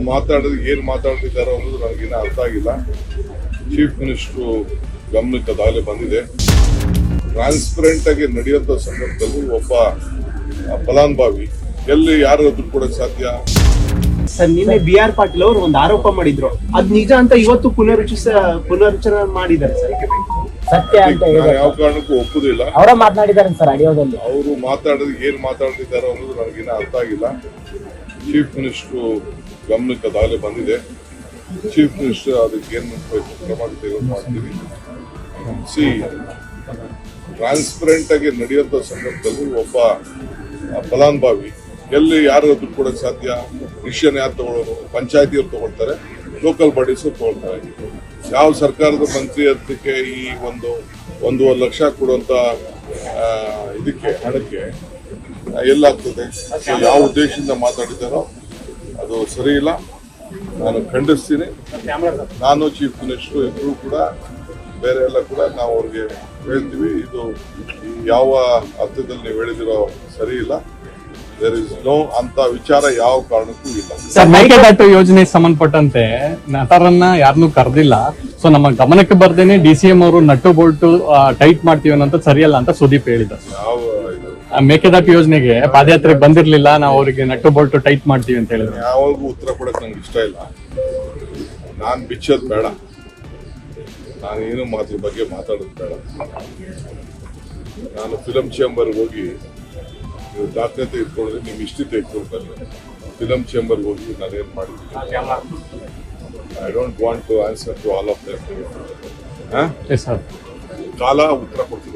ಮಾತಾಡೋದು ಏನು ಮಾತಾಡ್ತಿದ್ದಾರೋ ಅನ್ನೋದು ನನಗಿನ್ನ ಅರ್ಥ ಆಗಿಲ್ಲ. ಚೀಫ್ ಮಿನಿಸ್ಟ್ರು ಗಮನಕ್ಕೆ ಅದಾಗಲೇ ಬಂದಿದೆ. ಟ್ರಾನ್ಸ್ಪರೆಂಟ್ ಆಗಿ ನಡೆಯುವಂಥ ಸಂದರ್ಭದಲ್ಲಿ ಒಬ್ಬ ಫಲಾನುಭವಿ ಎಲ್ಲಿ ಯಾರು ದುಡ್ಡು ಕೊಡೋಕೆ ಸಾಧ್ಯ? ಸರ್, ನಿನ್ನೆ BR ಪಾಟೀಲ್ ಅವರು ಒಂದು ಆರೋಪ ಮಾಡಿದ್ರು, ಅದ್ ನಿಜ ಅಂತ ಇವತ್ತು ಪುನರುಚ್ಚರಣೆ ಮಾಡಿದ್ದಾರೆ ಸರ್. ಸತ್ಯ ಅಂತ ಯಾವ ಕಾರಣಕ್ಕೂ ಒಪ್ಪುದಿಲ್ಲ. ಅವರ ಮಾತನಾಡಿದ್ದಾರೆ ಸರ್ ಆಡಿಯೋದಲ್ಲಿ. ಅವರು ಮಾತಾಡೋದು ಏನು ಮಾತಾಡ್ತಿದ್ದಾರೋ ಅನ್ನೋದು ನನಗಿನ್ನ ಅರ್ಥ ಆಗಿಲ್ಲ. ಚೀಫ್ ಮಿನಿಸ್ಟ್ರು ಗಮನಕ್ಕೆ ಅದಾಗಲೇ ಬಂದಿದೆ. ಚೀಫ್ ಮಿನಿಸ್ಟರ್ ಅದಕ್ಕೆ ಏನು ಕ್ರಮ ತೆಗೆದು ಮಾಡ್ತೀವಿ. ಟ್ರಾನ್ಸ್ಪರೆಂಟ್ ಆಗಿ ನಡೆಯುವಂಥ ಸಂದರ್ಭದಲ್ಲಿ ಒಬ್ಬ ಫಲಾನುಭವಿ ಎಲ್ಲಿ ಯಾರು ದುಡ್ಡು ಕೊಡೋಕೆ ಸಾಧ್ಯ? ಡಿಸಿಷನ್ ಯಾರು ತಗೊಳ್ಳೋರು? ಪಂಚಾಯತಿಯವ್ರು ತಗೊಳ್ತಾರೆ, ಲೋಕಲ್ ಬಾಡೀಸ್ ತಗೊಳ್ತಾರೆ. ಯಾವ ಸರ್ಕಾರದ ಮಂತ್ರಿ ಅದಕ್ಕೆ ಈ 1.5 ಲಕ್ಷ ಕೊಡುವಂತ ಇದಕ್ಕೆ ಹಣಕ್ಕೆ ಎಲ್ಲಾಗ್ತದೆ? ಯಾವ ಉದ್ದೇಶದಿಂದ ಮಾತಾಡಿದ್ದಾರೋ ಅದು ಸರಿ ಇಲ್ಲ. ನಾನು ಖಂಡಿಸ್ತೀನಿ. ನಾನು ಚೀಫ್ ಮಿನಿಸ್ಟರ್ ಇಬ್ಬರು ಕೂಡ ಬೇರೆ ಎಲ್ಲ ಕೂಡ ನಾವು ಅವ್ರಿಗೆ ಹೇಳ್ತೀವಿ, ಇದು ಯಾವ ಅರ್ಥದಲ್ಲಿ ನೀವು ಹೇಳಿದಿರೋ ಸರಿ ಇಲ್ಲ. ದೇರ್ ಇಸ್ ನೋ ಅಂತ ವಿಚಾರ ಯಾವ ಕಾರಣಕ್ಕೂ ಇಲ್ಲ. ಸರ್, ಮೇಕೆದಾಟು ಯೋಜನೆ ಸಂಬಂಧಪಟ್ಟಂತೆ ನಟರನ್ನ ಯಾರನ್ನೂ ಕರೆದಿಲ್ಲ. ಸೊ ನಮ್ಮ ಗಮನಕ್ಕೆ ಬರ್ದೇನೆ DCM ಅವರು ನಟ್ಟು ಬೋಲ್ಟು ಟೈಟ್ ಮಾಡ್ತೀವಿ ಅನ್ನೋದು ಸರಿಯಲ್ಲ ಅಂತ ಸುದೀಪ್ ಹೇಳಿದ್ದಾರೆ. ಯಾವ ಮೇಕೆದಾಟು ಯೋಜನೆಗೆ ಪಾದಯಾತ್ರೆಗೆ ಬಂದಿರ್ಲಿಲ್ಲ, ನಾವು ಅವರಿಗೆ ನಟ್ಟು ಬೋಲ್ಟು ಟೈಟ್ ಮಾಡ್ತೀವಿ ಅಂತ ಹೇಳಿದ್ರು. ಯಾವಾಗೂ ಉತ್ತರ ಕೊಡಕ್ ನಂಗೆ ಇಷ್ಟ ಇಲ್ಲ. ನಾನು ಬಿಚ್ಚೋದು ಬೇಡ, ನಾನೇನು ಮಾತ್ರ ಬಗ್ಗೆ ಮಾತಾಡೋದು ಬೇಡ. ನಾನು ಫಿಲಂ ಚೇಂಬರ್ಗೆ ಹೋಗಿ ನೀವು ದಾಖಲೆ ಇಟ್ಕೊಂಡ್ರೆ ನಿಮ್ಗೆ ಇಷ್ಟ ತೆಗೆದುಕೊಳ್ತಾರೆ. ಫಿಲಂ ಚೇಂಬರ್ಗೆ ಹೋಗಿ ನಾನೇನು ಮಾಡಿದ್ದೀನಿ. I don't want to answer to all of them. ಕಾಲ ಉತ್ತರ ಕೊಡ್ತೀನಿ.